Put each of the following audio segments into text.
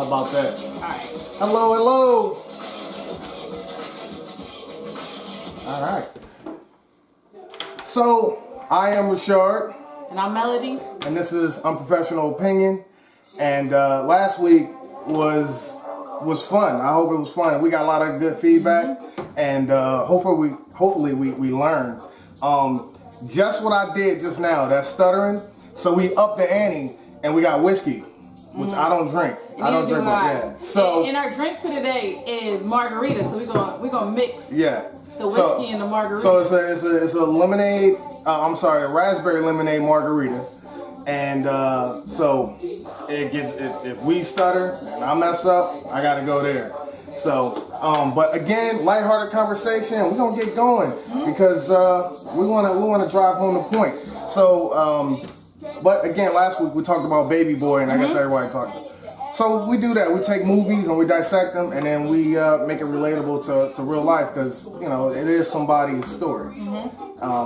How about that? All right. Hello, hello. All right. So, I am Roshard. And I'm Melody. And this is Unprofessional Opinion. And last week was fun. I hope it was fun. We got a lot of good feedback. And hopefully we learned. Just what I did just now, that stuttering. So we upped the ante and we got whiskey, which I don't drink. I don't drink it. So and our drink for today is margarita. So we're gonna mix the whiskey and the margarita. So it's a lemonade. A raspberry lemonade margarita. And so if we stutter and I mess up, I gotta go there. So, but again, lighthearted conversation. We're gonna get going because we wanna drive home the point. So, but again, last week we talked about Baby Boy, and I guess everybody talked about it. So we do that. We take movies and we dissect them, and then we make it relatable to real life because it is somebody's story.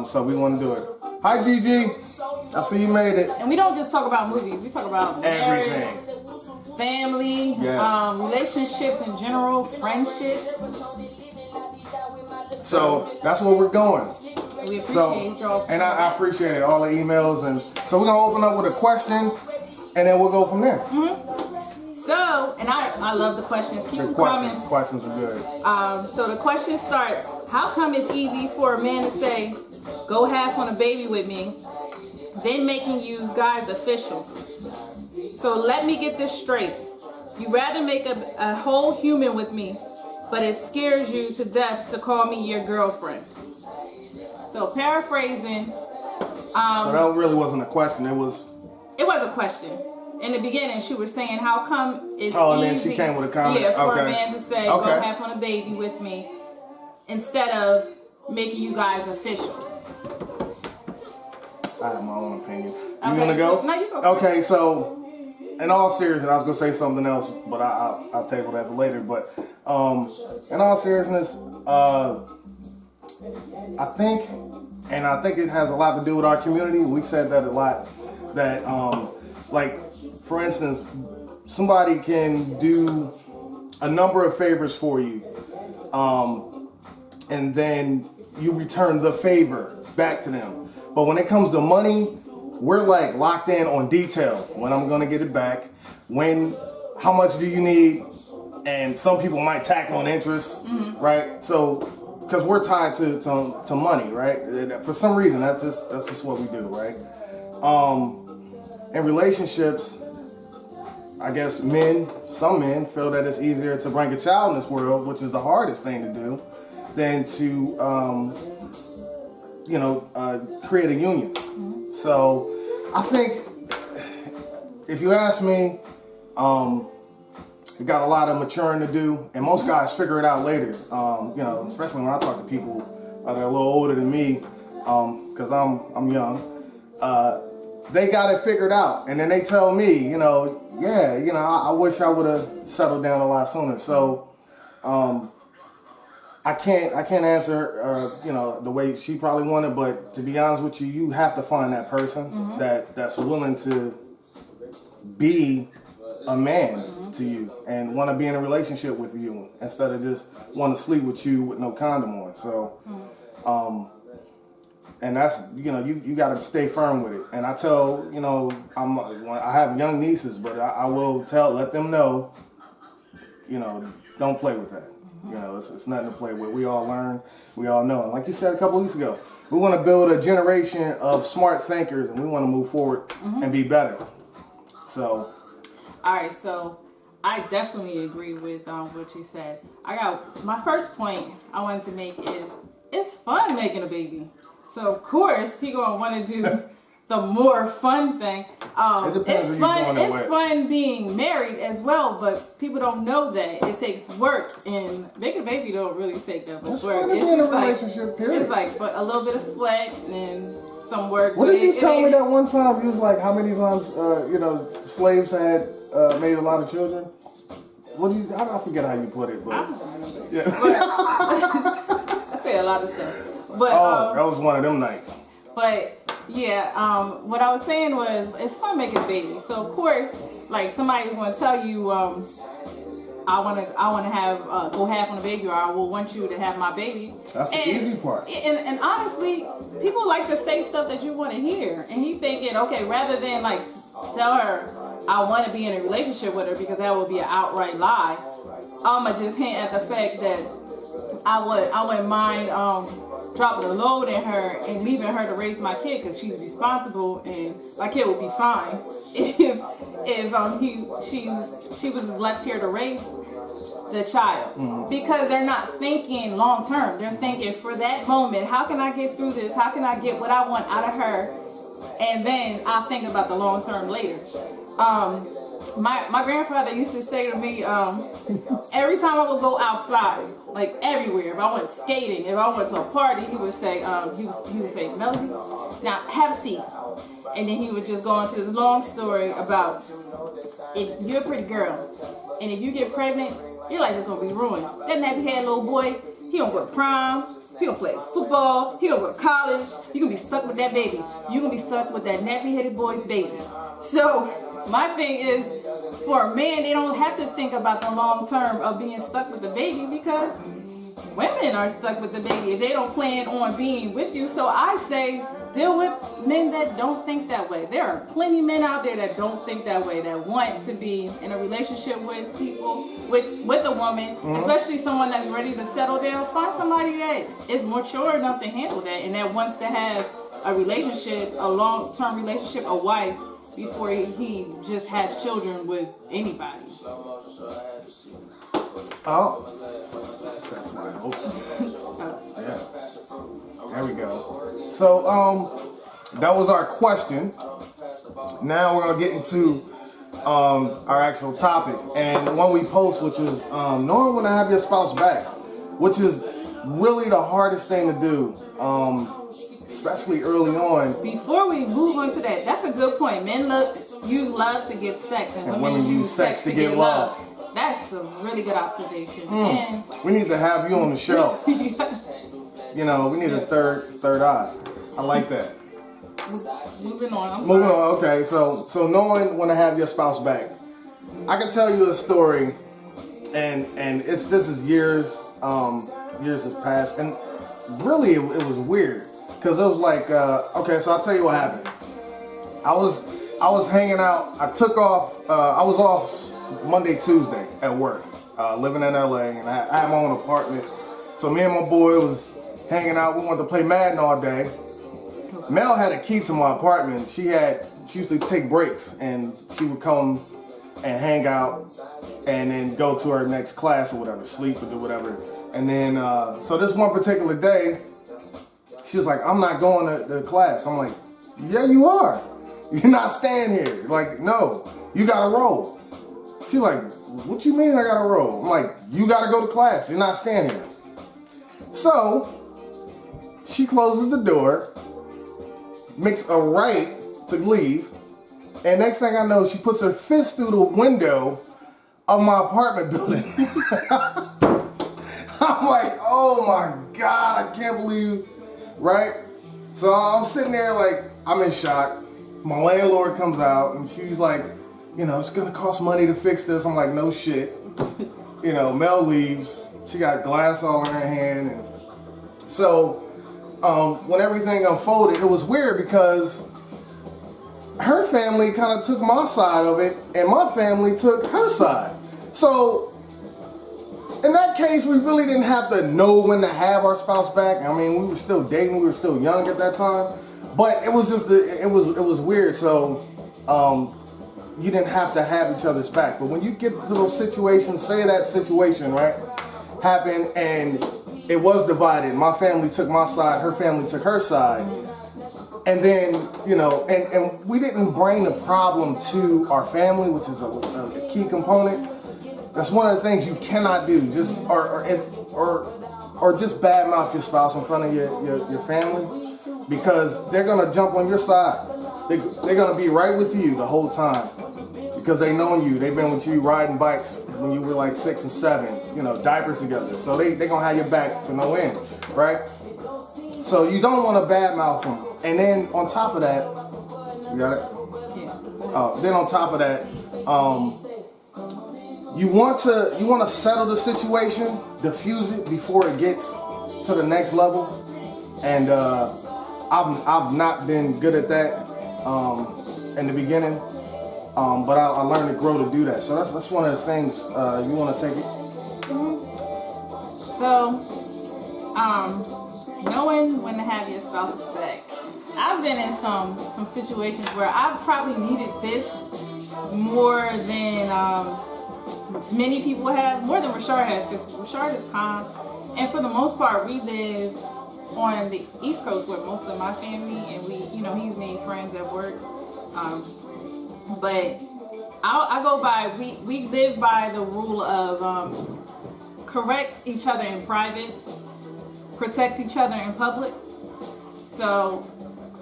So we want to do it. Hi, Gigi. I see you made it. And we don't just talk about movies. We talk about marriage, family, relationships in general, friendships. So that's where we're going. We appreciate y'all. And I appreciate it, all the emails. And so we're going to open up with a question, and then we'll go from there. So, and I love the questions. Keep them coming. Questions are good. So the question starts, how come it's easy for a man to say, go half on a baby with me, then making you guys official? So let me get this straight. You rather make a whole human with me, but it scares you to death to call me your girlfriend. So paraphrasing. So that really wasn't a question. It was a question. In the beginning, she was saying, how come it's easy? And then she came with a comment. For a man to say, go half on a baby with me, instead of making you guys official. I have my own opinion. You gonna go? No, you go. Okay, so in all seriousness, I was gonna say something else, but I'll table that for later. But in all seriousness, I think it has a lot to do with our community. We said that a lot. That like, for instance, somebody can do a number of favors for you, and then you return the favor back to them. But when it comes to money, we're like locked in on detail. When I'm gonna get it back, how much do you need? And some people might tack on interest, right? So, because we're tied to money, right? For some reason, that's just what we do, right? In relationships, I guess some men feel that it's easier to bring a child in this world, which is the hardest thing to do, than to create a union. So I think, if you ask me, you got a lot of maturing to do, and most guys figure it out later. Especially when I talk to people that are a little older than me, because I'm young. They got it figured out, and then they tell me, I wish I would have settled down a lot sooner. So I can't answer the way she probably wanted, but to be honest with you, you have to find that person that's willing to be a man to you and want to be in a relationship with you instead of just want to sleep with you with no condom on. So and that's, you got to stay firm with it. And I tell, I have young nieces, but I will let them know, don't play with that. It's nothing to play with. We all learn. We all know. And like you said a couple weeks ago, we want to build a generation of smart thinkers, and we want to move forward and be better. So. All right. So I definitely agree with what you said. My first point I wanted to make is it's fun making a baby. So of course he gonna want to do the more fun thing. It's fun. It's fun being married as well, but people don't know that it takes work. And making a baby don't really take that much work. It's just relationship, period. It's like but a little bit of sweat and some work. What did you tell me that one time? You was like, how many times slaves had made a lot of children? I forget how you put it, but I say a lot of stuff. But that was one of them nights. But Yeah, what I was saying was it's fun making a baby. So of course, like somebody's gonna tell you, I wanna have go half on the baby, or I will want you to have my baby. That's the easy part. And honestly, people like to say stuff that you want to hear, and he thinking, okay, rather than like tell her I want to be in a relationship with her because that would be an outright lie. I'ma just hint at the fact that I wouldn't mind dropping a load in her and leaving her to raise my kid because she's responsible and my kid will be fine if she was left here to raise the child, because they're not thinking long term. They're thinking for that moment, how can I get through this? How can I get what I want out of her? And then I'll think about the long term later. My grandfather used to say to me, every time I would go outside, like everywhere, if I went skating, if I went to a party, he would say, Melody, now have a seat. And then he would just go into this long story about if you're a pretty girl, and if you get pregnant, your life is gonna be ruined. That nappy head little boy, he gonna go to prom, he gonna play football, he gonna go to college, you gonna be stuck with that baby. You gonna be stuck with that nappy headed boy's baby. So my thing is, for a man, they don't have to think about the long term of being stuck with the baby, because women are stuck with the baby if they don't plan on being with you. So I say, deal with men that don't think that way. There are plenty of men out there that don't think that way, that want to be in a relationship with people, with a woman, especially someone that's ready to settle down. Find somebody that is mature enough to handle that and that wants to have a relationship, a long-term relationship, a wife, before he just has children with anybody. Oh, that's not open. Yeah. There we go. So, that was our question. Now we're gonna get into our actual topic, and the one we post, which is knowing when to have your spouse back, which is really the hardest thing to do. Especially early on. Before we move on to that, that's a good point. Men use love to get sex, and women use sex to get love. That's a really good observation. And we need to have you on the show. You know, we need a third eye. I like that. Moving on. Moving on. Okay, so knowing when to have your spouse back, I can tell you a story, and this is years has passed, and really it was weird. Because it was like, okay, so I'll tell you what happened. I was hanging out. I took off. I was off Monday, Tuesday at work, living in LA, and I had my own apartment. So me and my boy was hanging out. We wanted to play Madden all day. Mel had a key to my apartment. She used to take breaks, and she would come and hang out, and then go to her next class or whatever, sleep or do whatever. And then, so this one particular day, she was like, I'm not going to class. I'm like, yeah, you are. You're not staying here. Like, no, you got to roll. She's like, what you mean I got to roll? I'm like, you got to go to class. You're not staying here. So she closes the door, makes a right to leave. And next thing I know, she puts her fist through the window of my apartment building. I'm like, oh my God, I can't believe. Right? So I'm sitting there like, I'm in shock. My landlord comes out and she's like, you know, it's gonna cost money to fix this. I'm like, no shit. You know, Mel leaves. She got glass all in her hand. And so when everything unfolded, it was weird because her family kind of took my side of it and my family took her side. So in that case, we really didn't have to know when to have our spouse back. I mean, we were still dating, we were still young at that time. But it was just, it was weird. So you didn't have to have each other's back. But when you get to those situations, say that situation, right, happened and it was divided. My family took my side, her family took her side. And then, you know, and we didn't bring the problem to our family, which is a key component. That's one of the things you cannot do. Just or just badmouth your spouse in front of your family, because they're gonna jump on your side. They're gonna be right with you the whole time because they known you. They've been with you riding bikes when you were like 6 and 7. You know, diapers together. So they gonna have your back to no end, right? So you don't want to badmouth them And then on top of that, you got it? Yeah. Then on top of that, you want to settle the situation, diffuse it before it gets to the next level. And I've not been good at that in the beginning, but I learned to grow to do that. So that's one of the things you want to take it. So, knowing when to have your spouse's back. I've been in some situations where I've probably needed this more than many people have, more than Roshard has, because Roshard is calm. And for the most part, we live on the East Coast with most of my family, and he's made friends at work. But I go by, we live by the rule of correct each other in private, protect each other in public. So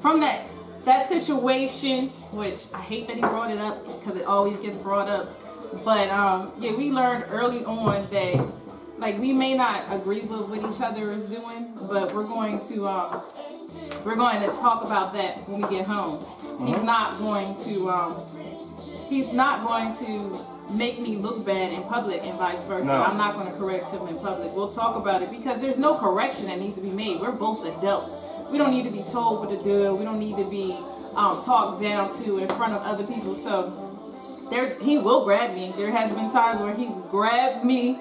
from that situation, which I hate that he brought it up because it always gets brought up, but we learned early on that like we may not agree with what each other is doing, but we're going to talk about that when we get home. Mm-hmm. He's not going to make me look bad in public and vice versa. No. I'm not going to correct him in public. We'll talk about it because there's no correction that needs to be made. We're both adults. We don't need to be told what to do. We don't need to be talked down to in front of other people. So he will grab me. There has been times where he's grabbed me,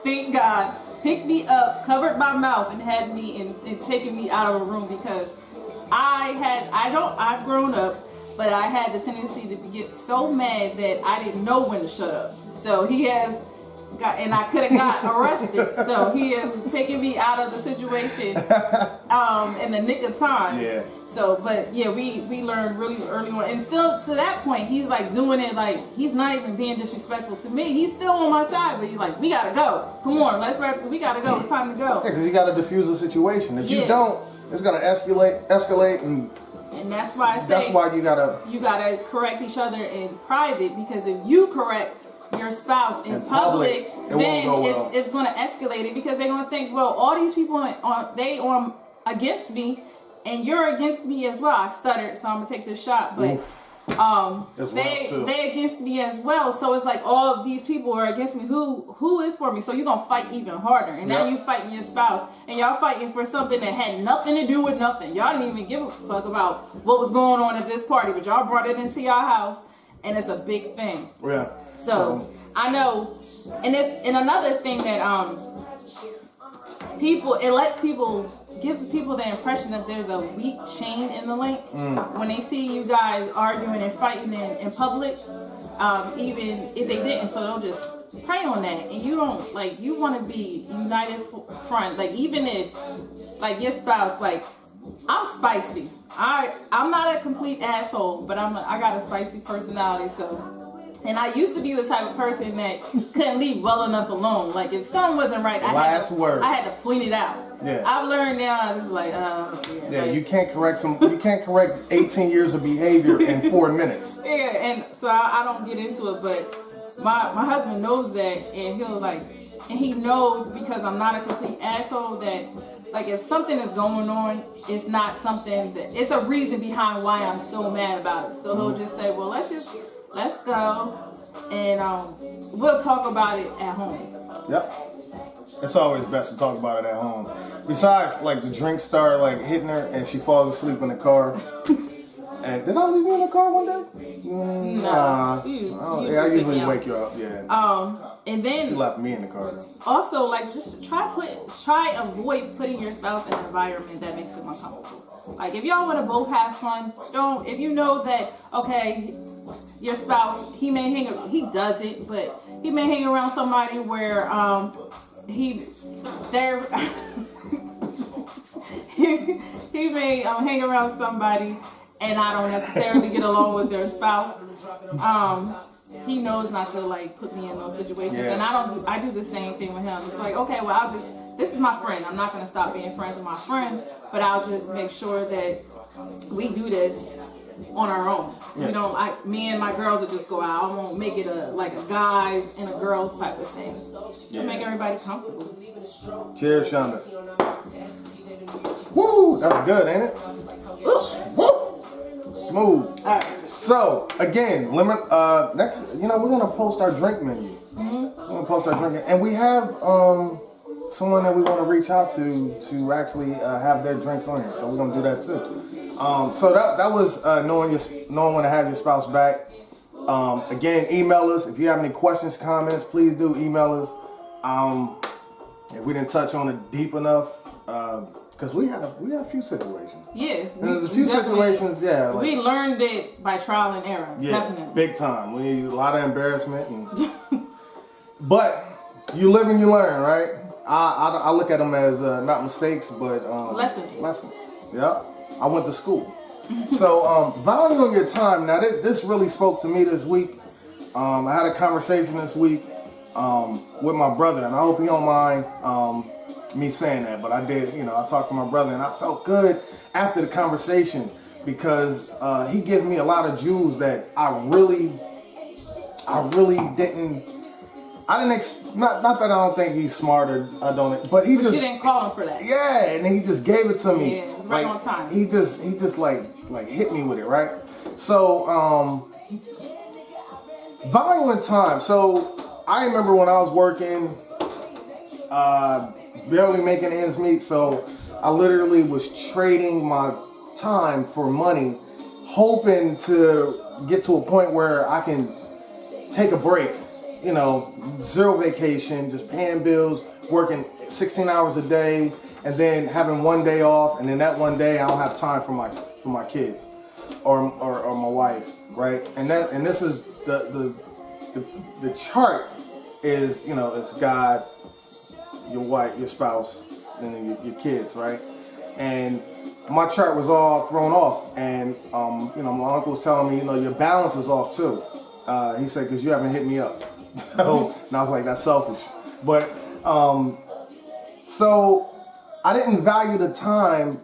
thank God, picked me up, covered my mouth, and had me and taken me out of a room because I've grown up, but I had the tendency to get so mad that I didn't know when to shut up. So he has got, and I could have got arrested. So he has taken me out of the situation in the nick of time. Yeah. So, but yeah, we learned really early on, and still to that point, he's like doing it like he's not even being disrespectful to me. He's still on my side, but he's like, we gotta go. Come on, let's wrap. We gotta go. It's time to go. Yeah, because you gotta diffuse the situation. If you don't, it's gonna escalate, and that's why I say that's why you gotta correct each other in private, because if you correct your spouse in public, then it's going to escalate it, because they're going to think, well, all these people are against me, and you're against me as well. I stuttered, so I'm gonna take this shot, but they against me as well. So it's like all of these people are against me. Who is for me? So you're gonna fight even harder, and now you fighting your spouse, and y'all fighting for something that had nothing to do with nothing. Y'all didn't even give a fuck about what was going on at this party, but y'all brought it into y'all house, and it's a big thing. Yeah. So I know, and another thing that gives people the impression that there's a weak chain in the link when they see you guys arguing and fighting in public, even if they didn't. So they'll just pray on that, and you don't you want to be united front. Like even if your spouse, I'm spicy. I'm not a complete asshole, but I got a spicy personality, so. And I used to be the type of person that couldn't leave well enough alone. Like if something wasn't right, I had to point it out. Yeah. I've learned now. I just you can't correct You can't correct 18 years of behavior in 4 minutes. Yeah, and so I don't get into it. But my husband knows that, and and he knows, because I'm not a complete asshole, that if something is going on, it's not something it's a reason behind why I'm so mad about it. So he'll just say, well, let's go, and we'll talk about it at home. Yep. It's always best to talk about it at home. Besides, the drinks start hitting her, and she falls asleep in the car. And did I leave you in the car one day? Nah. I usually wake you up. Yeah. And then she left me in the car. Also, just try avoid putting your spouse in an environment that makes them uncomfortable. If y'all want to both have fun, don't. If you know that your spouse, he doesn't, but he may hang around somebody where he may hang around somebody and I don't necessarily get along with their spouse. He knows not to put me in those situations, and I do the same thing with him. It's okay, well, this is my friend. I'm not gonna stop being friends with my friends, but I'll just make sure that we do this on our own. Yeah. We don't. Me and my girls will just go out. I won't make it a guys and a girls type of thing. To make everybody comfortable. Cheers, Shonda. Woo, that's good, ain't it? Woo, smooth. All right. So again, next, we're gonna post our drink menu. We're gonna post our drink, and we have someone that we want to reach out to actually have their drinks on here. So we're gonna do that too. So that was knowing when to have your spouse back. Again, email us if you have any questions, comments. Please do email us. If we didn't touch on it deep enough, because we had a few situations. Yeah, There's a few situations. Yeah, like, we learned it by trial and error. yeah, Definitely, big time. We need a lot of embarrassment, but you live and you learn, right? I look at them as not mistakes, but lessons. Lessons. Yeah, I went to school. So valuing your time. Now this really spoke to me this week. I had a conversation this week with my brother, and I hope you don't mind me saying that, but I did. I talked to my brother, and I felt good after the conversation because he gave me a lot of jewels that I really didn't. Not that I don't think he's smarter. I don't. But you didn't call him for that. Yeah, and he just gave it to me. Yeah, it was right on time. He just like hit me with it, right? So valuing time. So I remember when I was working, barely making ends meet. So I literally was trading my time for money, hoping to get to a point where I can take a break. Zero vacation, just paying bills, working 16 hours a day, and then having one day off, and then that one day I don't have time for my kids or my wife, right? And this is the chart is it's God, your wife, your spouse, and then your kids, right? And my chart was all thrown off, and my uncle was telling me, your balance is off too. He said, because you haven't hit me up. And I was like, that's selfish. But so I didn't value the time,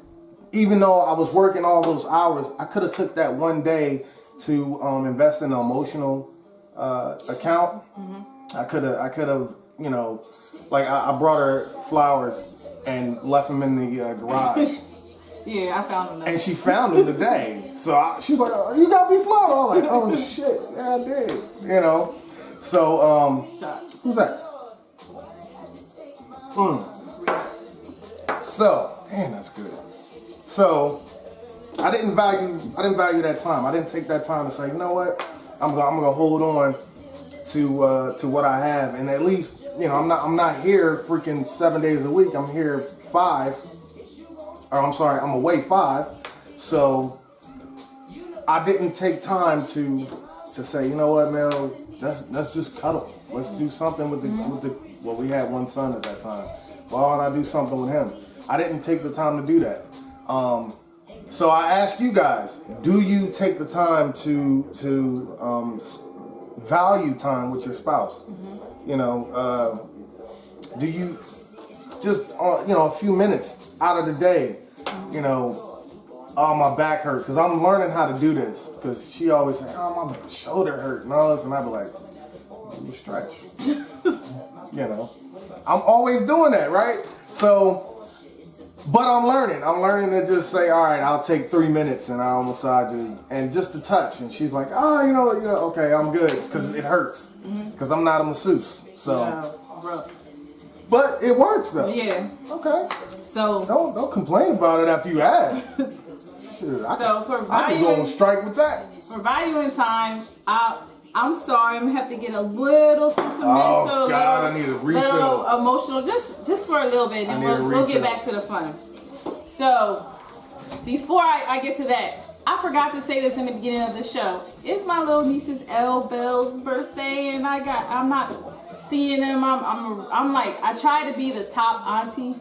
even though I was working all those hours. I could have took that one day to invest in an emotional account. I could have, I brought her flowers and left them in the garage. Yeah, I found them. And she found them today. So she's like, oh, you got me flowers. I was like, oh shit, yeah, I did. So who's that? So, man, that's good. So I didn't value that time. I didn't take that time to say, you know what, I'm gonna hold on to what I have, and at least I'm not here freaking 7 days a week. I'm here 5. Or I'm sorry, I'm away 5. So I didn't take time to say, you know what, Mel, let's just cuddle. Let's do something with the well, we had one son at that time. Why don't I do something with him? I didn't take the time to do that. So I ask you guys, do you take the time to value time with your spouse? Do you just a few minutes out of the day, oh, my back hurts, because I'm learning how to do this, because she always say, oh, my shoulder hurt and all this, and I be like, you stretch. I'm always doing that, right? So, but I'm learning to just say, all right, I'll take 3 minutes and I'll massage you, and just to touch, and she's like, oh, okay, I'm good, because it hurts, because I'm not a masseuse, so. No, but it works though. Yeah. Okay. So don't complain about it after you ask. Shit, I can go on strike with that. For valuing time, I'm sorry, I'm gonna have to get a little sentimental. Oh God, I need a refill. Little emotional, just for a little bit, and we'll get back to the fun. So before I get to that, I forgot to say this in the beginning of the show. It's my little niece's Elle Belle's birthday, and I'm not seeing them. I'm like, I try to be the top auntie.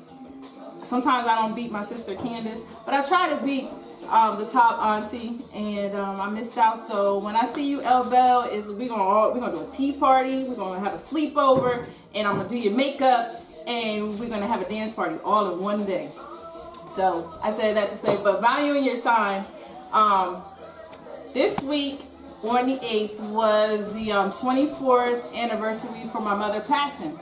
Sometimes I don't beat my sister Candace, but I try to beat the top auntie, and I missed out. So when I see you, Elle Belle, we're gonna do a tea party. We're gonna have a sleepover, and I'm gonna do your makeup, and we're gonna have a dance party all in one day. So I say that to say, but valuing your time. this week on the 8th was the 24th anniversary for my mother passing.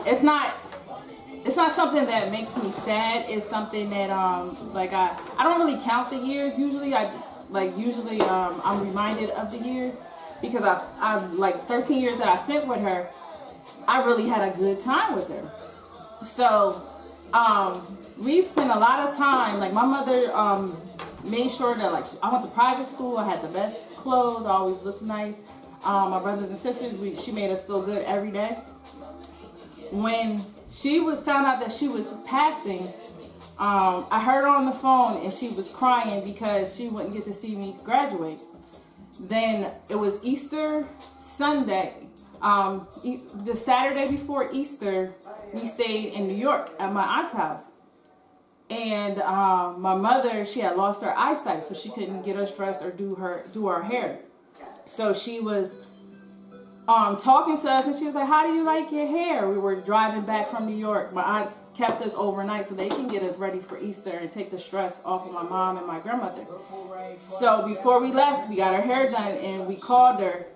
It's not something that makes me sad. It's something that like I don't really count the years. Usually I'm reminded of the years because I've like 13 years that I spent with her. I really had a good time with her. So we spent a lot of time. Like my mother made sure that like I went to private school. I had the best clothes. I always looked nice. My brothers and sisters, she made us feel good every day. When she found out that she was passing, I heard her on the phone and she was crying because she wouldn't get to see me graduate. Then it was Easter Sunday. The Saturday before Easter, we stayed in New York at my aunt's house. And my mother, she had lost her eyesight, so she couldn't get us dressed or do our hair. So she was talking to us, and she was like, "How do you like your hair?" We were driving back from New York. My aunts kept us overnight so they can get us ready for Easter and take the stress off of my mom and my grandmother. So before we left, we got our hair done, and we called her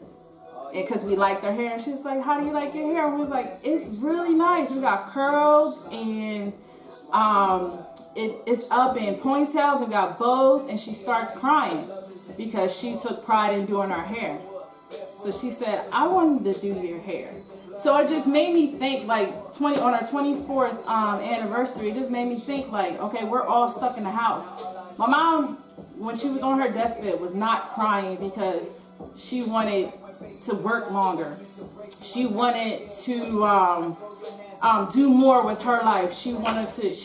because we liked her hair. And she was like, "How do you like your hair?" And we was like, "It's really nice. We got curls and it's up in ponytails and got bows." And she starts crying because she took pride in doing our hair. So she said, "I wanted to do your hair." So it just made me think, like, on our 24th anniversary, it just made me think, like, okay, we're all stuck in the house. My mom, when she was on her deathbed, was not crying because she wanted to work longer. She wanted to do more with her life. She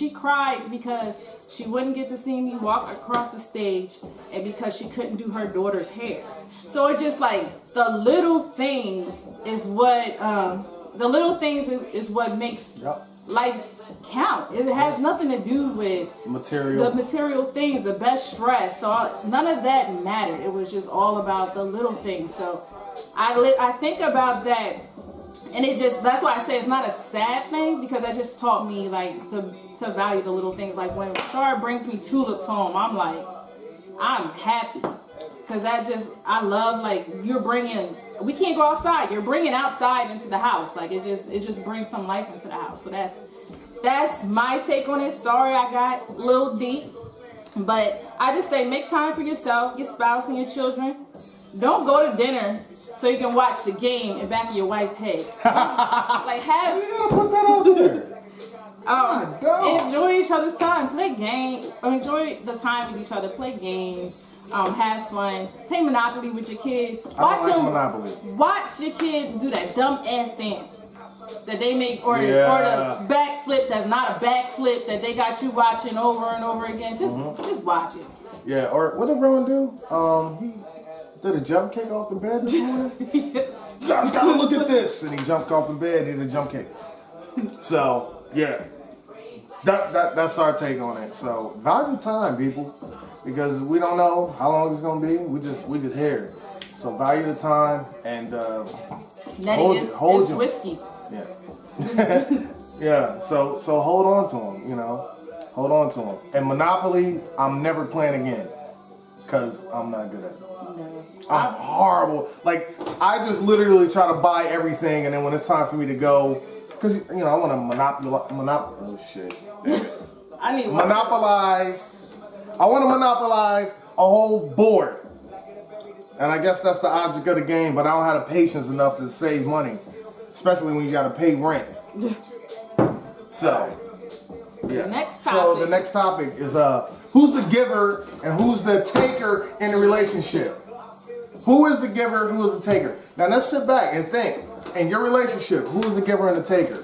cried because she wouldn't get to see me walk across the stage and because she couldn't do her daughter's hair. So it just like the little things is what makes life count. It has nothing to do with the material things, the best stress. So none of that mattered. It was just all about the little things. So I think about that. And that's why I say it's not a sad thing, because that just taught me like to value the little things. Like when Roshard brings me tulips home, I'm happy. Because I love, like, we can't go outside. You're bringing outside into the house. Like it just brings some life into the house. So that's my take on it. Sorry I got a little deep. But I just say make time for yourself, your spouse, and your children. Don't go to dinner so you can watch the game in back of your wife's head. You gotta put that out there. Enjoy each other's time. Play games. Enjoy the time with each other. Play games. Have fun. Play Monopoly with your kids. Watch your kids do that dumb ass dance that they make, or the backflip that's not a backflip that they got you watching over and over again. Just watch it. Yeah. Or what did Rowan do? He did a jump kick off the bed this morning. You guys gotta look at this, and he jumped off the bed. He did a jump kick. So yeah. That's our take on it. So value time, people, because we don't know how long it's gonna be. We just here. So value the time and hold whiskey. Yeah. Yeah. So hold on to them. Hold on to them. And Monopoly, I'm never playing again because I'm not good at it. No. I'm horrible. Like I just literally try to buy everything, and then when it's time for me to go. Because, I want to monopolize a whole board. And I guess that's the object of the game, but I don't have the patience enough to save money. Especially when you got to pay rent. So, yeah. The next topic is who's the giver and who's the taker in the relationship? Who is the giver, who is the taker? Now let's sit back and think. In your relationship, who is the giver and the taker?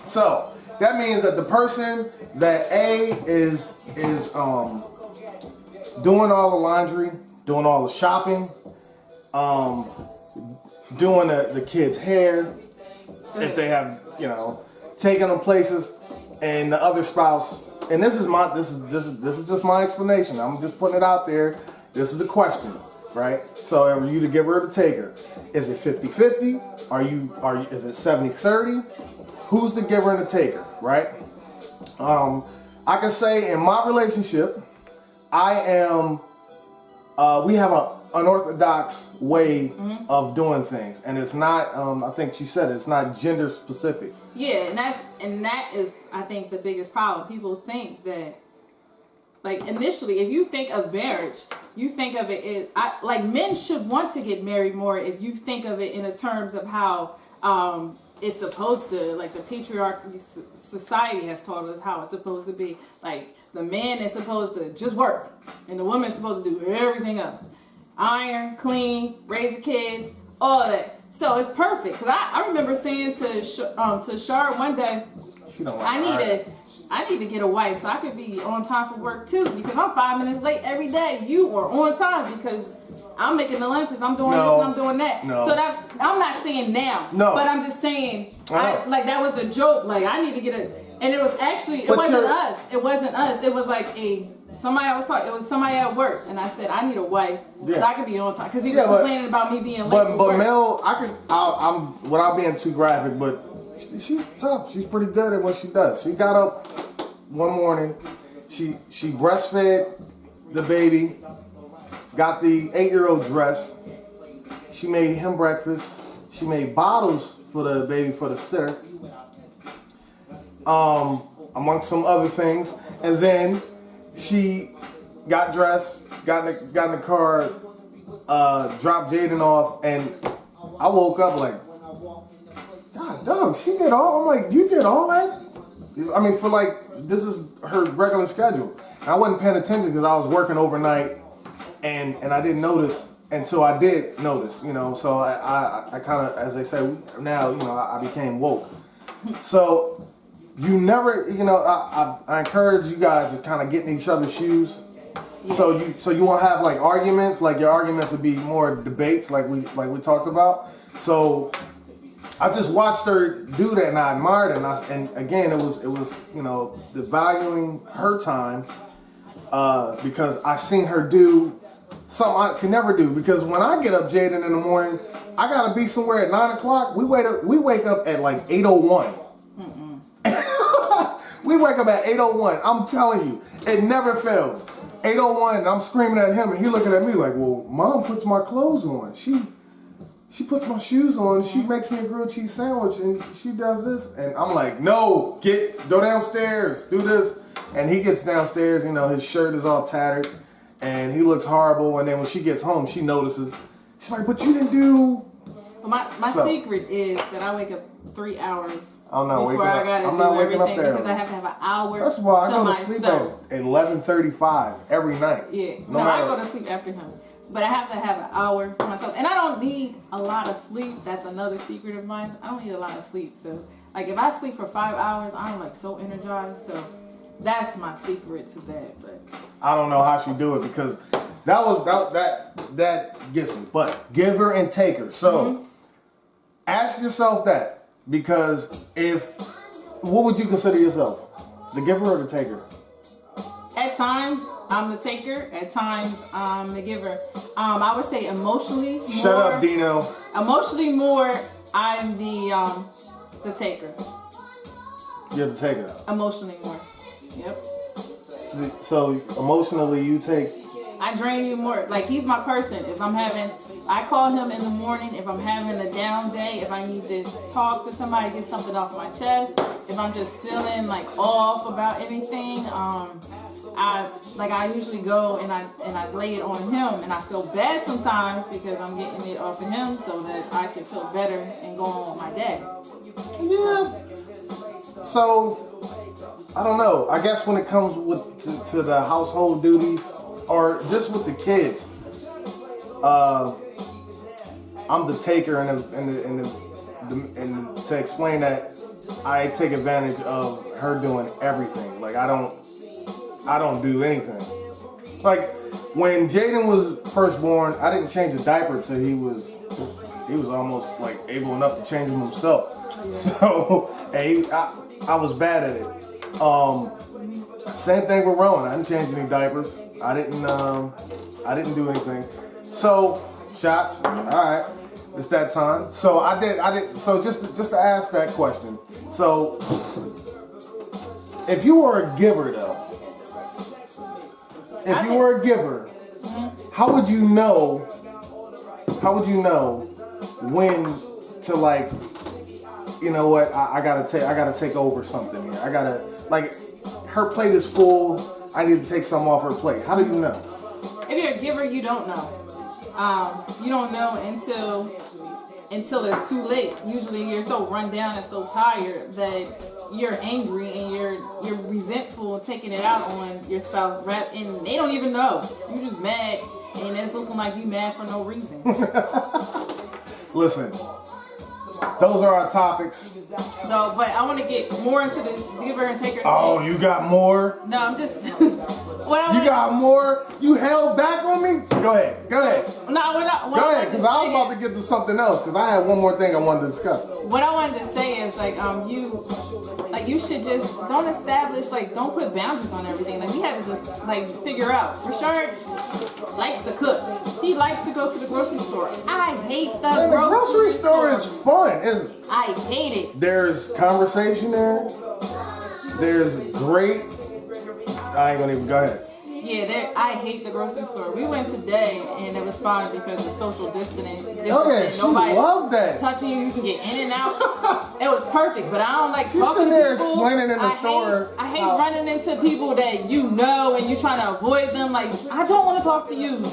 So that means that the person that A is doing all the laundry, doing all the shopping, doing the kids' hair, if they have, taking them places, and the other spouse. And this is just my explanation. I'm just putting it out there. This is a question. Right? So are you the giver or the taker? Is it 50-50? Is it 70-30? Who's the giver and the taker, right? I can say in my relationship, I am we have an unorthodox way of doing things, and it's not. I think she said it's not gender specific. Yeah, and that is, I think, the biggest problem. People think that, like, initially, if you think of marriage, you think of it as, like, men should want to get married more if you think of it in the terms of how it's supposed to, like, the patriarchy society has taught us how it's supposed to be. Like, the man is supposed to just work, and the woman is supposed to do everything else. Iron, clean, raise the kids, all of that. So it's perfect. Because I remember saying to Shar one day, I need to get a wife so I could be on time for work too, because I'm 5 minutes late every day. You are on time because I'm making the lunches, I'm doing this and I'm doing that. No. So that, I'm not saying now, but I'm just saying, like, that was a joke. Like, I need to get a, and it was actually, it wasn't us. It wasn't us. It was like somebody I was talking, it was somebody at work, and I said, I need a wife so I could be on time, because he was complaining about me being late. But Mel, I'm without being too graphic, but she's tough. She's pretty good at what she does. She got up one morning, she breastfed the baby, got the 8-year-old dressed, she made him breakfast, she made bottles for the baby for the sitter, amongst some other things, and then she got dressed, got in the car, dropped Jaden off, and I woke up like, God, dog, she did all. I'm like, you did all that? I mean, for like, this is her regular schedule. And I wasn't paying attention because I was working overnight, and I didn't notice until I did notice, you know. So I kind of, as they say now, you know, I became woke. So you never, you know, I encourage you guys to kind of get in each other's shoes. Yeah. So you won't have like arguments. Like your arguments would be more debates, like we talked about. So I just watched her do that, and I admired it. And again, it was you know, the valuing her time, because I seen her do something I could never do. Because when I get up, Jaden, in the morning, I gotta be somewhere at 9 o'clock. We wake up at like 8:01. We wake up at 8:01. I'm telling you, it never fails. 8:01, and I'm screaming at him, and he looking at me like, well, Mom puts my clothes on. She puts my shoes on, she makes me a grilled cheese sandwich, and she does this. And I'm like, no, go downstairs, do this. And he gets downstairs, you know, his shirt is all tattered, and he looks horrible. And then when she gets home, she notices. She's like, but you didn't do... My secret is that I wake up 3 hours I'm not before I gotta do everything, because I have to have an hour First of all, I go to myself. sleep at 11:35 every night. Yeah, I go to sleep after him. But I have to have an hour for myself. And I don't need a lot of sleep. That's another secret of mine. I don't need a lot of sleep. So, like, if I sleep for 5 hours, I'm, like, so energized. So, that's my secret to that. But I don't know how she do it, because that gets me. But giver and taker. So, ask yourself that. Because what would you consider yourself? The giver or the taker? At times, I'm the taker. At times, I'm the giver. I would say emotionally more. Shut up, Dino. Emotionally more, I'm the taker. You're the taker. Emotionally more. Yep. So emotionally, you take... I drain you more. Like, he's my person. I call him in the morning if I'm having a down day, if I need to talk to somebody, get something off my chest, if I'm just feeling like off about anything, I usually go and I lay it on him, and I feel bad sometimes because I'm getting it off of him so that I can feel better and go on with my day. Yeah. So, I don't know. I guess when it comes to the household duties, or just with the kids, I'm the taker, and to explain that, I take advantage of her doing everything. Like, I don't do anything. Like, when Jaden was first born, I didn't change a diaper till he was almost like able enough to change them himself. So, and I was bad at it. Same thing with Rowan. I didn't change any diapers. I didn't do anything. So, shots. All right, it's that time. So I did. So just to ask that question. So, if you were a giver, though, how would you know? How would you know when to like, you know what? I gotta take over something here. I gotta like, her plate is full. I need to take some off her plate. How do you know? If you're a giver, you don't know. You don't know until it's too late. Usually, you're so run down and so tired that you're angry and you're resentful and taking it out on your spouse, and they don't even know. You're just mad, and it's looking like you mad for no reason. Listen, those are our topics. So, but I want to get more into this giver and taker. Oh, you got more? No, I'm just. You got more? You held back on me? Go ahead. No, Go ahead, because I was about to get to something else, because I had one more thing I wanted to discuss. What I wanted to say is you should just don't establish, like, don't put boundaries on everything. Like, we have to just like figure out. Roshard likes to cook. He likes to go to the grocery store. I hate the grocery store is fun, isn't it? I hate it. There's conversation there. There's great. I ain't gonna even go ahead. Yeah, I hate the grocery store. We went today and it was fine because of social distancing. Okay, she loved that. Touching you, you can get in and out. It was perfect, but I don't like She's talking to there people. explaining in the store. I hate running into people that you know and you trying to avoid them. Like, I don't want to talk to you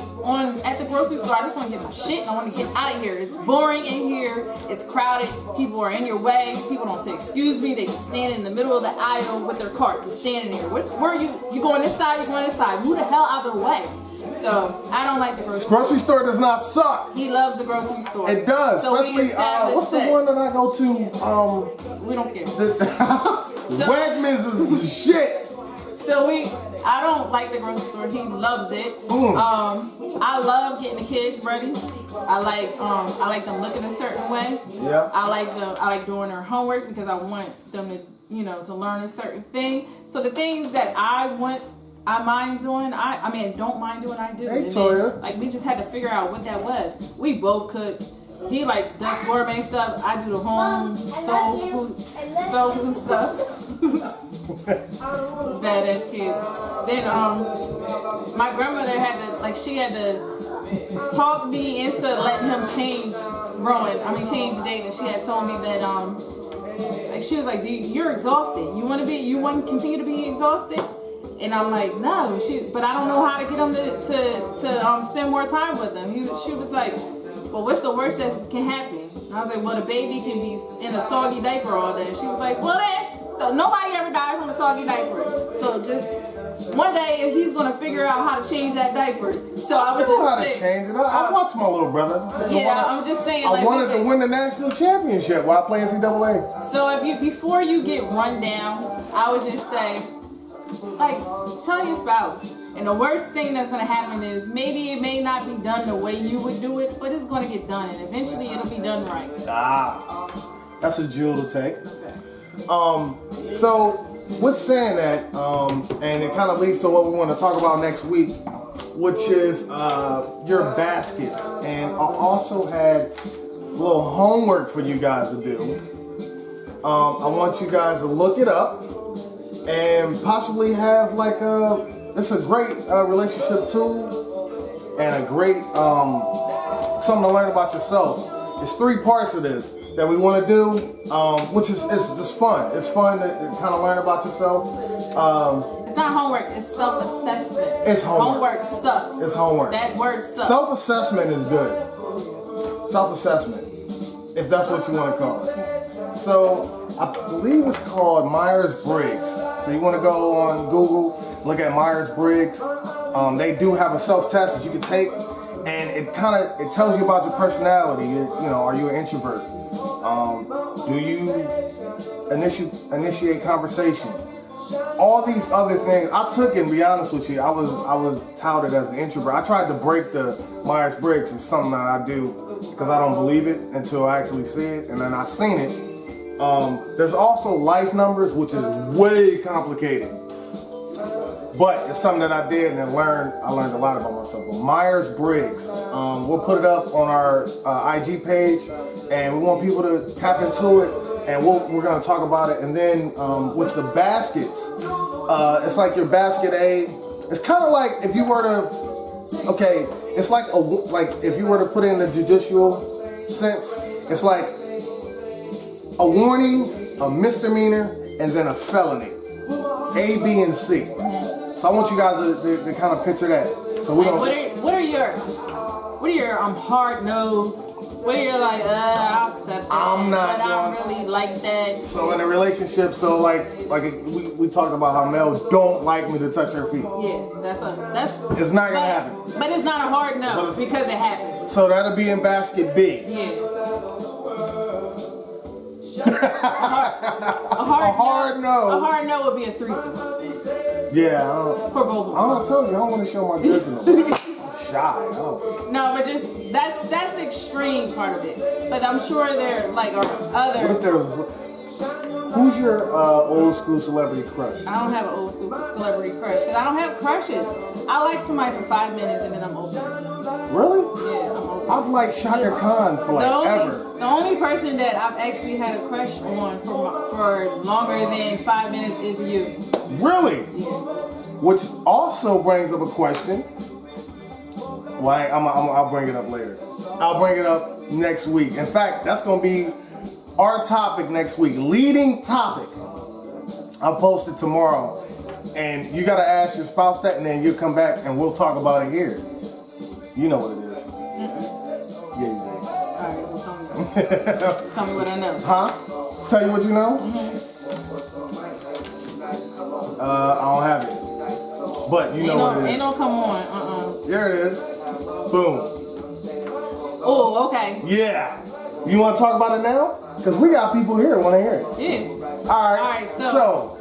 at the grocery store. I just want to get my shit and I want to get out of here. It's boring in here. It's crowded. People are in your way. People don't say excuse me. They just stand in the middle of the aisle with their cart, just standing there. Where are you? You going this side? You going this side? Move the hell out of the way. So I don't like the grocery store. Grocery store does not suck. He loves the grocery store. It does, so especially what's the one that I go to? We don't care. Wegmans is the shit. So I don't like the grocery store. He loves it. I love getting the kids ready. I like them looking a certain way. Yeah. I like doing their homework because I want them to to learn a certain thing. So the things that I mind doing, don't mind doing, I do. Hey, and Toya. then, like, we just had to figure out what that was. We both cook. He does gourmet stuff. I do the home soul food stuff. Badass kids. Then my grandmother had to talk me into letting him change dating. She had told me that she was like, you're exhausted. You want to continue to be exhausted? And I'm like, no. But I don't know how to get him to spend more time with him. She was like, well, what's the worst that can happen? And I was like, well, the baby can be in a soggy diaper all day. She was like, well, so nobody ever died from a soggy diaper. So just one day, if he's gonna figure out how to change that diaper, so I would just how to change it. I watch my little brother. I'm just saying. I wanted to win the national championship while playing NCAA. So before you get run down, I would just say, tell your spouse. And the worst thing that's going to happen is maybe it may not be done the way you would do it, but it's going to get done, and eventually it'll be done right. That's a jewel to take. So with saying that, and it kind of leads to what we want to talk about next week, which is your baskets. And I also had a little homework for you guys to do. I want you guys to look it up and possibly have it's a great relationship tool and a great something to learn about yourself. There's 3 parts of this that we want to do, which is just fun. It's fun to kind of learn about yourself. It's not homework, it's self-assessment. It's homework. Homework sucks. It's homework. That word sucks. Self-assessment is good. Self-assessment, if that's what you want to call it. So I believe it's called Myers-Briggs. So you want to go on Google, look at Myers-Briggs. They do have a self-test that you can take, and it tells you about your personality. Are you an introvert? Do you initiate conversation? All these other things. I took it, and to be honest with you, I was touted as an introvert. I tried to break the Myers-Briggs. It's something that I do because I don't believe it until I actually see it, and then I seen it. There's also life numbers, which is way complicated. But it's something that I did and I learned a lot about myself. But Myers-Briggs, we'll put it up on our IG page, and we want people to tap into it, and we're going to talk about it. And then with the baskets, it's like your basket A. It's kind of like if you were to, it's like if you were to put it in the judicial sense, it's like a warning, a misdemeanor, and then a felony. A, B, and C. So I want you guys to kind of picture that. So we're gonna. What are your hard nose? What are your like? I'll accept that. I'm not. But I don't really like that. So in a relationship, so like we talked about how Mel don't like me to touch her feet. Yeah, that's. It's not gonna happen. But it's not a hard no because it happens. So that'll be in basket B. Yeah. A hard no. A hard no would be a threesome. Yeah. For both of I told you I don't want to show my goods in the I'm shy. No, but just that's the extreme part of it. But I'm sure there like are other. What if there was? Who's your old school celebrity crush? I don't have an old school celebrity crush because I don't have crushes. I like somebody for 5 minutes and then I'm over. Really? Yeah, I'm over. I've liked Shaka Khan for ever. The only person that I've actually had a crush on for longer than 5 minutes is you. Really? Yeah. Which also brings up a question. Why? I'll bring it up later. I'll bring it up next week. In fact, that's going to be our topic next week. Leading topic. I'll post it tomorrow. And you got to ask your spouse that, and then you come back and we'll talk about it here. You know what it is. Yeah, you do. Alright, well, tell me what I know. Huh? Tell you what you know? I don't have it. But you know what it is. Ain't no come on. There it is. Boom. Oh, okay. Yeah. You want to talk about it now? Because we got people here who want to hear it. Yeah. All right. All right. So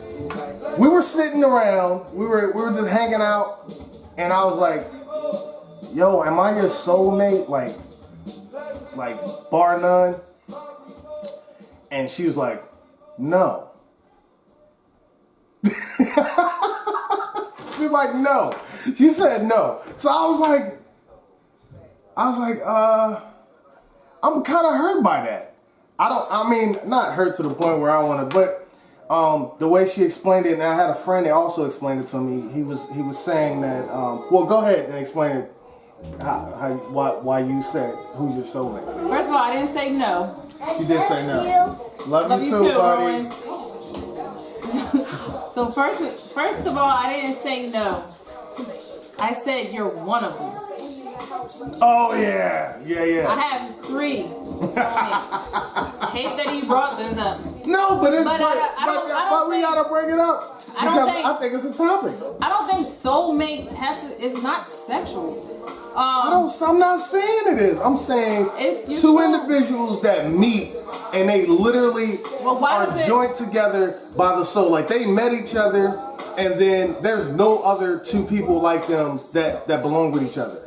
we were sitting around. We were just hanging out, and I was like, "Yo, am I your soulmate? Like bar none?" And she was like, "No." She was like, "No." She said no. So I was like, I'm kind of hurt by that. I mean, not hurt to the point where I want to, but the way she explained it, and I had a friend that also explained it to me. He was saying that. Well, go ahead and explain it. Why you said who's your soulmate? First of all, I didn't say no. You did say no. Love you too, buddy. So first of all, I didn't say no. I said you're one of them. Oh yeah. I have 3 soulmates. Hate that he brought this up. No, but we think, gotta bring it up because I think it's a topic. I don't think soulmates it's not sexual. I'm not saying it is. I'm saying it's two individuals that meet and they literally are joined together by the soul. Like they met each other, and then there's no other 2 people like them that belong with each other.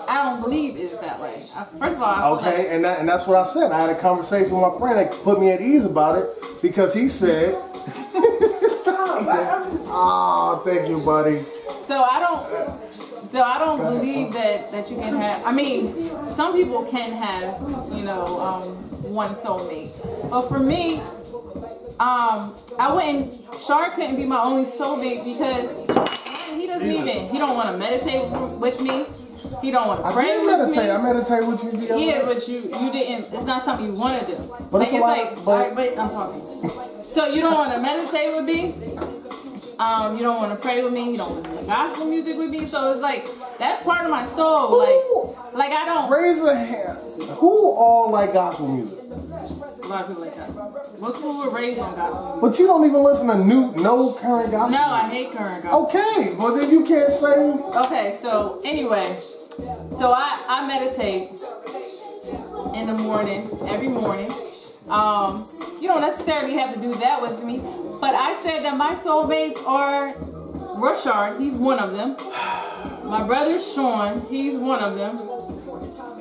I don't believe it's that way. First of all, and that's what I said. I had a conversation with my friend that put me at ease about it because he said, "Oh, thank you, buddy." So I don't believe that you can have. I mean, some people can have one soulmate, but for me, I wouldn't. Shar couldn't be my only soulmate because he don't want to meditate with me. He don't want to pray with me. I meditate with you. Yeah, but you didn't. It's not something you want to do. But like, wait, I'm talking. So you don't want to meditate with me. You don't want to pray with me. You don't listen to gospel music with me. So it's like that's part of my soul. Like I don't. Raise a hand. Who all like gospel music? A lot of people like gospel. Most people were raised on gospel music. But you don't even listen to no current gospel. No, I hate current gospel. Okay, well then you can't say. Okay, so anyway, so I meditate in the morning, every morning. You don't necessarily have to do that with me, but I said that my soulmates are Roshard, he's one of them. My brother Sean, he's one of them.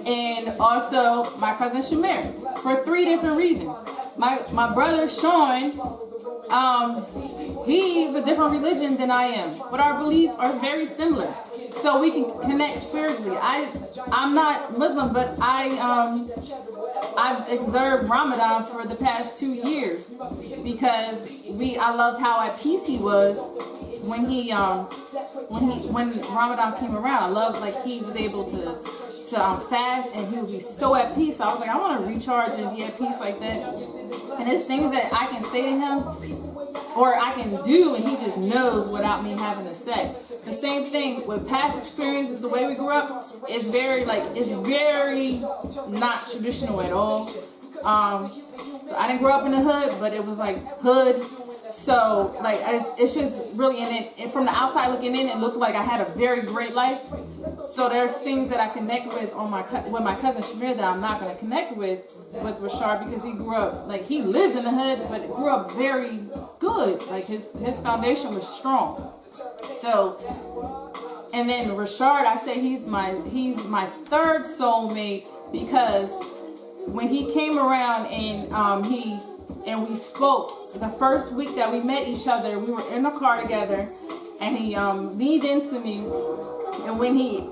And also my cousin Shamir, for 3 different reasons. My brother Sean, he's a different religion than I am, but our beliefs are very similar. So we can connect spiritually. I'm not Muslim, but I've observed Ramadan for the past 2 years because I loved how at peace he was when Ramadan came around, I loved like he was able to fast and he would be so at peace. So I was like, I want to recharge and be at peace like that. And it's things that I can say to him or I can do, and he just knows without me having to say. The same thing with past experiences, the way we grew up, it's very not traditional at all. So I didn't grow up in the hood, but it was like hood. So like it's just really and from the outside looking in, it looked like I had a very great life. So there's things that I connect with with my cousin Shamir that I'm not going to connect with Roshard, because he grew up like he lived in the hood, but grew up very good. Like his foundation was strong. So, and then Roshard, I say he's my third soulmate, because when he came around and we spoke the first week that we met each other, we were in the car together, and he leaned into me, and when he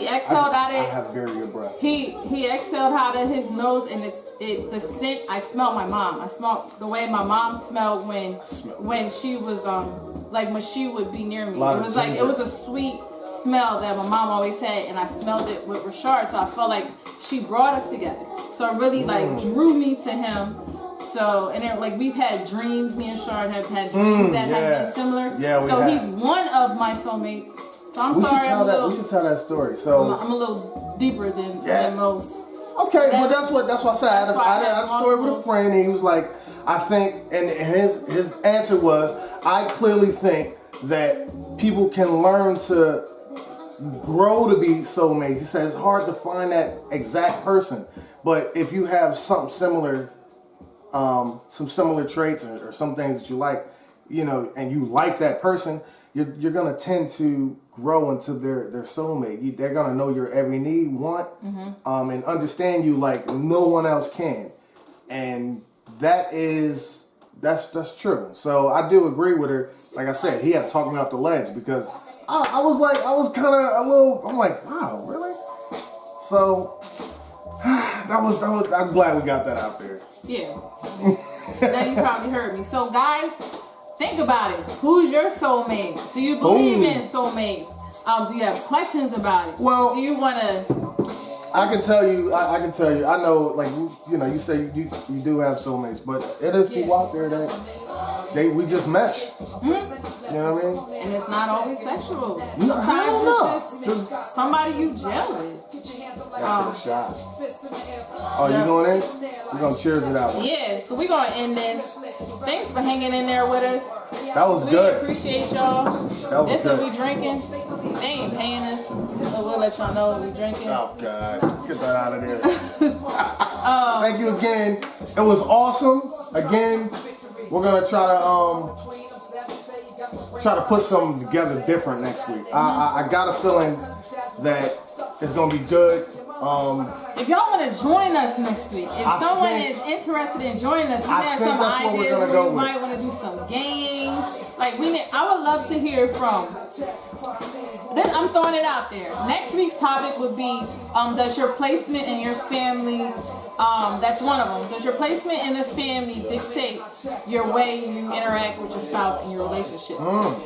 exhaled out of I have very good breath. He exhaled out of his nose, and the scent. I smelled my mom. I smelled the way my mom smelled when she was like when she would be near me. It was a sweet smell that my mom always had, and I smelled it with Roshard. So I felt like she brought us together. So it really like drew me to him. So, and then like we've had dreams. Me and Shard have had dreams that have been similar. Yeah, we have. He's one of my soulmates. So We should tell that story. So I'm a little deeper than most. Okay, well that's what I said. I had a story with a friend, and he was like, I think, and his answer was, I clearly think that people can learn to grow to be soulmates. He said it's hard to find that exact person, but if you have something similar, some similar traits or some things that you like, and you like that person, you're gonna tend to grow into their soulmate. They're gonna know your every need, want, and understand you like no one else can, and that's true. So I do agree with her. Like I said, he had to talk me off the ledge, because I was kind of a little. I'm like, wow, really? So that was. I'm glad we got that out there. Yeah. Now you probably heard me. So guys, think about it. Who's your soulmate? Do you believe in soulmates? Do you have questions about it? Well, do you want to? I can tell you. I know, like you say you do have soulmates, but it is people out there that we just mesh. You know what I mean? And it's not always sexual. No, Sometimes it's just somebody you gel with. That's a shot. Oh, you going in? We're gonna cheers it out. Yeah. So we're gonna end this. Thanks for hanging in there with us. That was we good. Appreciate y'all. This is what we drinking. They ain't paying us, so we'll let y'all know what we drinking. Oh God, get that out of there. Thank you again. It was awesome. Again, we're gonna try to put something together different next week. I got a feeling that it's gonna be good. If y'all want to join us next week, if someone is interested in joining us, we have some ideas where we might want to do some games. Like I would love to hear from. I'm throwing it out there. Next week's topic would be, does your placement in your family, that's one of them. Does your placement in this family dictate your way you interact with your spouse in your relationship?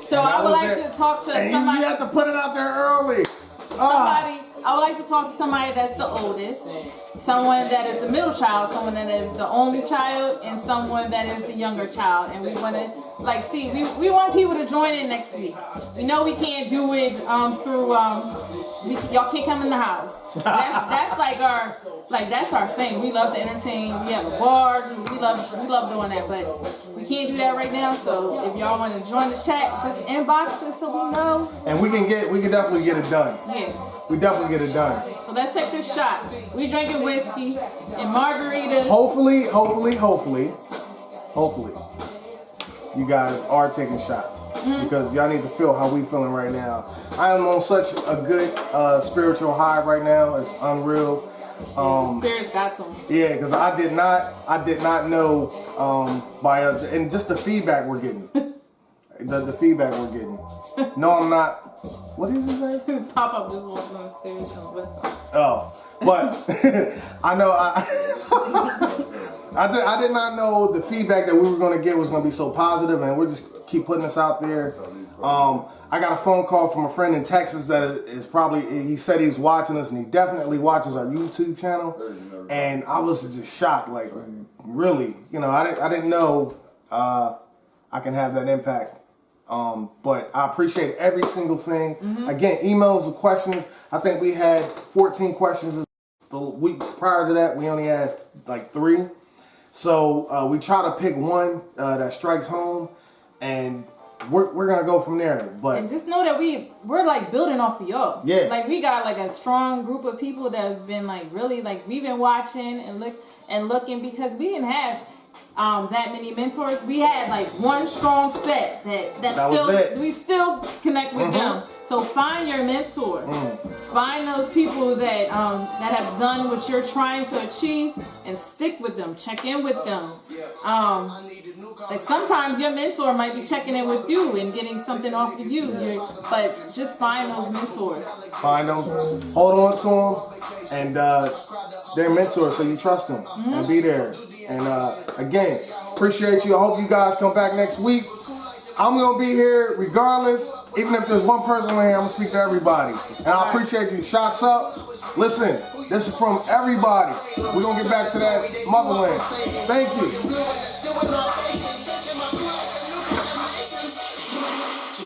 So I would like to talk to somebody. You have to put it out there early. I would like to talk to somebody that's the oldest, someone that is the middle child, someone that is the only child, and someone that is the younger child. And we want to we want people to join in next week. We know we can't do it through y'all can't come in the house. That's our thing. We love to entertain. We have a bar. We love doing that, but we can't do that right now. So if y'all want to join the chat, just inbox us so we know. And we can definitely get it done. Yeah. We definitely get it done. So let's take this shot. We drinking whiskey and margaritas. Hopefully, you guys are taking shots. Because y'all need to feel how we feeling right now. I am on such a good spiritual high right now. It's unreal. Spirits got some. Yeah, because I did not know and just the feedback we're getting. The feedback we're getting. No, I'm not. What is his name? Pop up this one on the stairs and whistle. Oh, but I know I did not know the feedback that we were going to get was going to be so positive, and we're just keep putting this out there. I got a phone call from a friend in Texas that is probably, he said he's watching us, and he definitely watches our YouTube channel. And I was just shocked, like, really, you know, I didn't know I can have that impact. But I appreciate every single thing. Again, emails and questions. I think we had 14 questions the week prior to that. We only asked like 3. So we try to pick one that strikes home, and we're gonna go from there. But and just know that we're like building off of y'all. Yeah. Like we got like a strong group of people that have been like really like we've been watching and looking because we didn't have that many mentors. We had like one strong set that still we still connect with them. So find your mentor. Find those people that have done what you're trying to achieve and stick with them. Check in with them. Like sometimes your mentor might be checking in with you and getting something off of you. But just find those mentors. Find them, hold on to them, and they're mentors, so you trust them and be there. And again, appreciate you. I hope you guys come back next week. I'm going to be here regardless. Even if there's one person in here, I'm going to speak to everybody. And I appreciate you. Shots up. Listen, this is from everybody. We're going to get back to that motherland. Thank you.